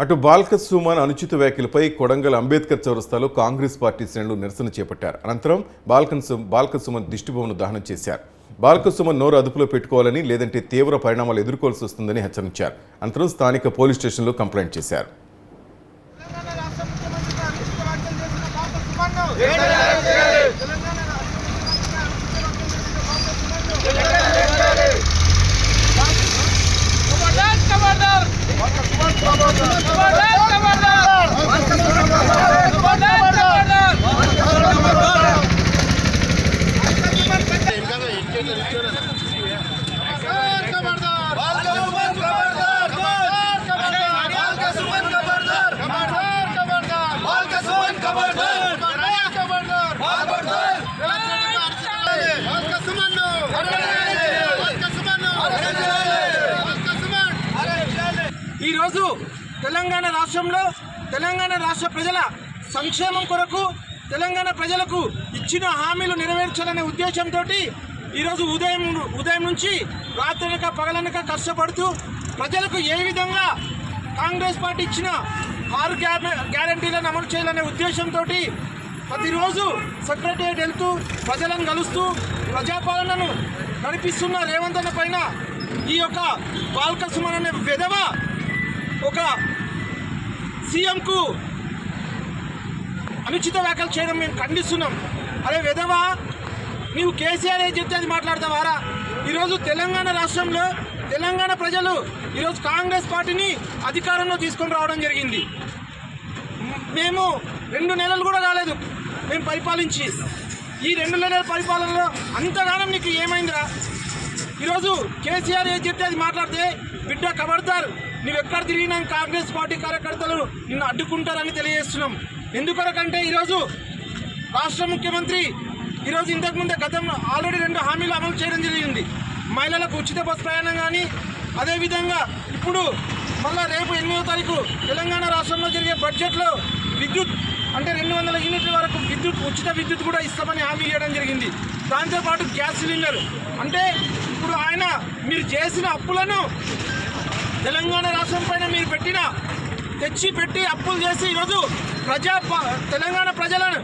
అటు బాల్క సుమన్ అనుచిత వ్యాఖ్యలపై కొడంగల్ అంబేద్కర్ చౌరస్తాలో కాంగ్రెస్ పార్టీ శ్రేణులు నిరసన చేపట్టారు. అనంతరం బాల్క సుమన్ దిష్టిబొమ్మను దహనం చేశారు. బాల్క సుమన్ నోరు అదుపులో పెట్టుకోవాలని, లేదంటే తీవ్ర పరిణామాలు ఎదుర్కోవాల్సి వస్తుందని హెచ్చరించారు. అనంతరం స్థానిక పోలీస్ స్టేషన్లో కంప్లైంట్ చేశారు. ఈరోజు తెలంగాణ రాష్ట్రంలో తెలంగాణ రాష్ట్ర ప్రజల సంక్షేమం కొరకు తెలంగాణ ప్రజలకు ఇచ్చిన హామీలు నెరవేర్చాలనే ఉద్దేశంతో ఈరోజు ఉదయం నుంచి రాత్రనక పగలనక కష్టపడుతూ ప్రజలకు ఏ విధంగా కాంగ్రెస్ పార్టీ ఇచ్చిన 6 గ్యారంటీలను అమలు చేయాలనే ఉద్దేశంతో ప్రతిరోజు సెక్రటరియట్ వెళ్తూ ప్రజలను కలుస్తూ ప్రజాపాలనను నడిపిస్తున్న రేవంత్ అన్న పైన ఈ యొక్క బాల్క సుమన్ అనే విధవ ఒక సీఎంకు అనుచిత వ్యాఖ్యలు చేయడం మేము ఖండిస్తున్నాం. అరే విధవా, నీవు కేసీఆర్ ఏం చెప్తే అది మాట్లాడతావారా? ఈరోజు తెలంగాణ రాష్ట్రంలో తెలంగాణ ప్రజలు ఈరోజు కాంగ్రెస్ పార్టీని అధికారంలో తీసుకొని రావడం జరిగింది. మేము 2 నెలలు కూడా కాలేదు మేము పరిపాలించి. ఈ 2 నెలల పరిపాలనలో అంతగానం నీకు ఏమైందిరా? ఈరోజు కేసీఆర్ ఏం చెప్తే అది మాట్లాడితే బిడ్డ ఖబర్దార్, నువ్వెక్కడ తిరిగినా కాంగ్రెస్ పార్టీ కార్యకర్తలు నిన్ను అడ్డుకుంటారని తెలియజేస్తున్నాం. ఎందుకొరకంటే ఈరోజు రాష్ట్ర ముఖ్యమంత్రి ఈరోజు ఇంతకుముందే గతంలో ఆల్రెడీ 2 హామీలు అమలు చేయడం జరిగింది. మహిళలకు ఉచిత బస్ ప్రయాణం కానీ, అదేవిధంగా ఇప్పుడు మళ్ళీ రేపు 8వ తారీఖు తెలంగాణ రాష్ట్రంలో జరిగే బడ్జెట్లో విద్యుత్ అంటే 200 యూనిట్ల వరకు ఉచిత విద్యుత్ కూడా ఇస్తామని హామీ ఇవ్వడం జరిగింది. దాంతోపాటు గ్యాస్ సిలిండర్ అంటే ఇప్పుడు ఆయన మీరు చేసిన అప్పులను తెలంగాణ రాష్ట్రం పైన మీరు తెచ్చి అప్పులు చేసి ఈరోజు తెలంగాణ ప్రజలను